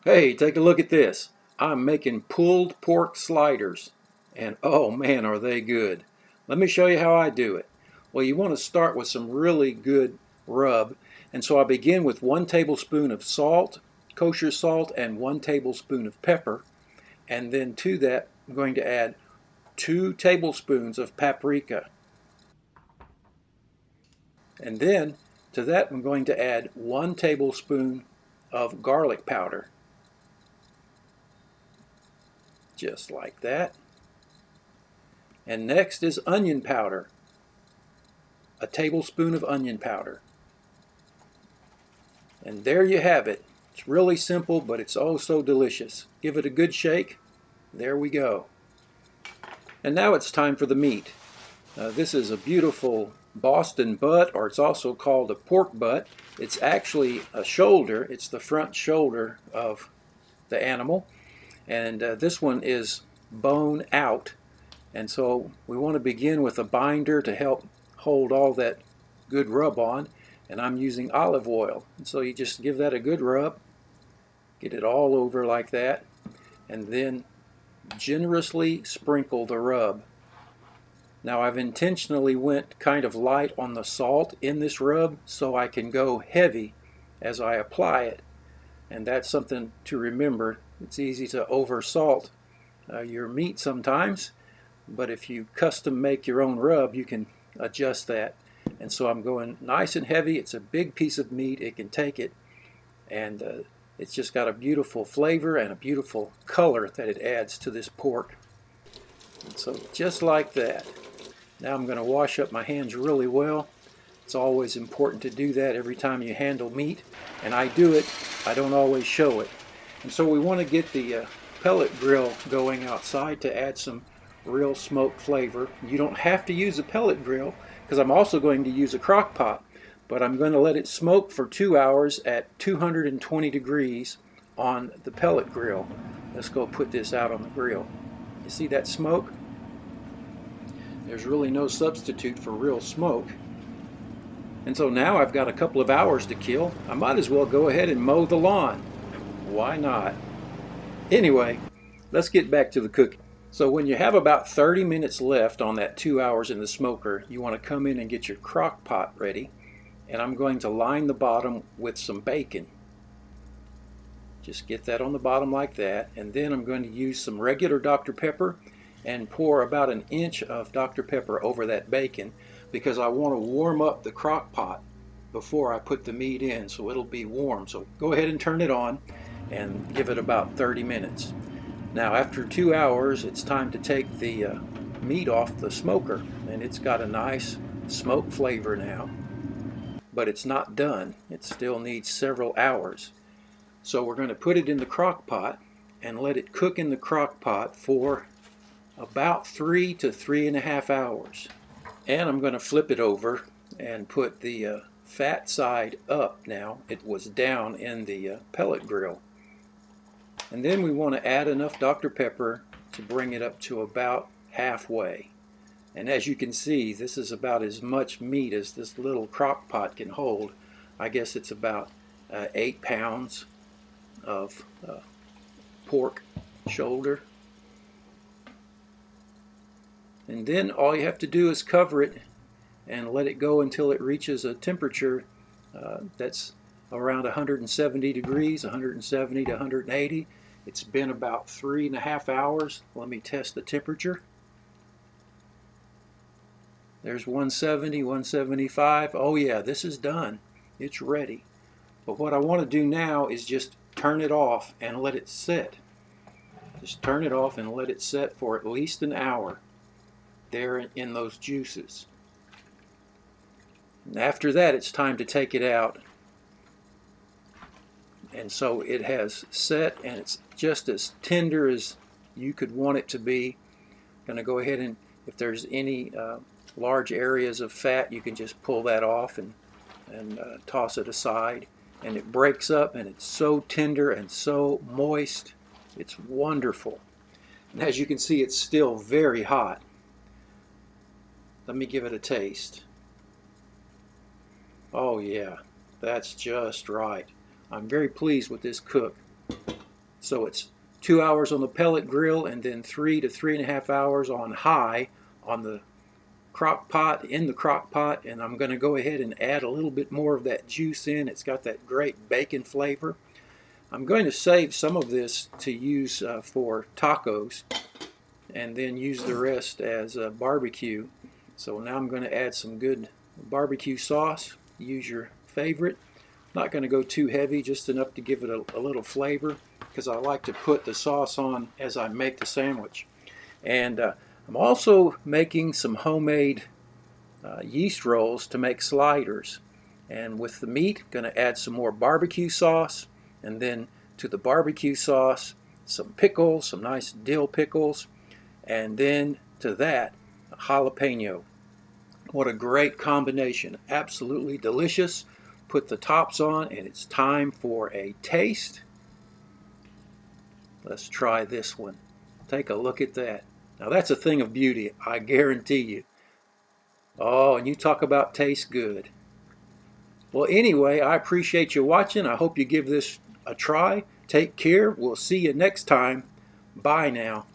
Hey, take a look at this. I'm making pulled pork sliders, and oh man, are they good. Let me show you how I do it. Well, you want to start with some really good rub, and so I begin with 1 tablespoon of salt, kosher salt, and 1 tablespoon of pepper, and then to that I'm going to add 2 tablespoons of paprika, and then to that I'm going to add 1 tablespoon of garlic powder, just like that. And next is onion powder, 1 tablespoon of onion powder. And there you have it. It's really simple, but it's oh so delicious. Give it a good shake. There we go. And now it's time for the meat. This is a beautiful Boston butt, or it's also called a pork butt. It's actually a shoulder. It's the front shoulder of the animal. And this one is bone out. And so we want to begin with a binder to help hold all that good rub on, and I'm using olive oil. And so you just give that a good rub, get it all over like that, and then generously sprinkle the rub. Now I've intentionally went kind of light on the salt in this rub so I can go heavy as I apply it, and that's something to remember. It's easy to over salt your meat sometimes, but if you custom make your own rub, you can adjust that. And so I'm going nice and heavy. It's a big piece of meat. It can take it. And it's just got a beautiful flavor and a beautiful color that it adds to this pork. And so just like that. Now I'm going to wash up my hands really well. It's always important to do that every time you handle meat. And I do it. I don't always show it. And so we want to get the pellet grill going outside to add some real smoke flavor. You don't have to use a pellet grill because I'm also going to use a crock pot, but I'm going to let it smoke for 2 hours at 220 degrees on the pellet grill. Let's go put this out on the grill. You see that smoke? There's really no substitute for real smoke. And so now I've got a couple of hours to kill. I might as well go ahead and mow the lawn. Why not? Anyway, let's get back to the cooking. So when you have about 30 minutes left on that 2 hours in the smoker, you want to come in and get your crock pot ready. And I'm going to line the bottom with some bacon. Just get that on the bottom like that. And then I'm going to use some regular Dr. Pepper and pour about an inch of Dr. Pepper over that bacon because I want to warm up the crock pot before I put the meat in so it'll be warm. So go ahead and turn it on and give it about 30 minutes. Now after 2 hours, it's time to take the meat off the smoker, and it's got a nice smoke flavor now, but it's not done. It still needs several hours. So we're going to put it in the crock pot and let it cook in the crock pot for about 3 to 3.5 hours. And I'm going to flip it over and put the fat side up now. It was down in the pellet grill. And then we want to add enough Dr. Pepper to bring it up to about halfway. And as you can see, this is about as much meat as this little crock pot can hold. I guess it's about 8 pounds of pork shoulder. And then all you have to do is cover it and let it go until it reaches a temperature that's around 170 degrees, 170 to 180. It's been about 3.5 hours. Let me test the temperature. There's 170, 175. Oh yeah, this is done. It's ready. But what I want to do now is just turn it off and let it sit. Just turn it off and let it sit for at least an hour there in those juices. And after that, it's time to take it out. And so it has set, and it's just as tender as you could want it to be. I'm going to go ahead and, if there's any large areas of fat, you can just pull that off and toss it aside. And it breaks up, and it's so tender and so moist. It's wonderful. And as you can see, it's still very hot. Let me give it a taste. Oh yeah, that's just right. I'm very pleased with this cook. So it's 2 hours on the pellet grill and then 3 to 3.5 hours on high on the crock pot, in the crock pot. And I'm going to go ahead and add a little bit more of that juice in. It's got that great bacon flavor. I'm going to save some of this to use for tacos and then use the rest as barbecue. So now I'm going to add some good barbecue sauce. Use your favorite. Not going to go too heavy, just enough to give it a little flavor, because I like to put the sauce on as I make the sandwich. And I'm also making some homemade yeast rolls to make sliders. And with the meat, going to add some more barbecue sauce, and then to the barbecue sauce, some pickles, some nice dill pickles, and then to that, a jalapeno. What a great combination. Absolutely delicious. Put the tops on, and it's time for a taste. Let's try this one. Take a look at that. Now that's a thing of beauty, I guarantee you. Oh, and you talk about taste good. Well, anyway, I appreciate you watching. I hope you give this a try. Take care. We'll see you next time. Bye now.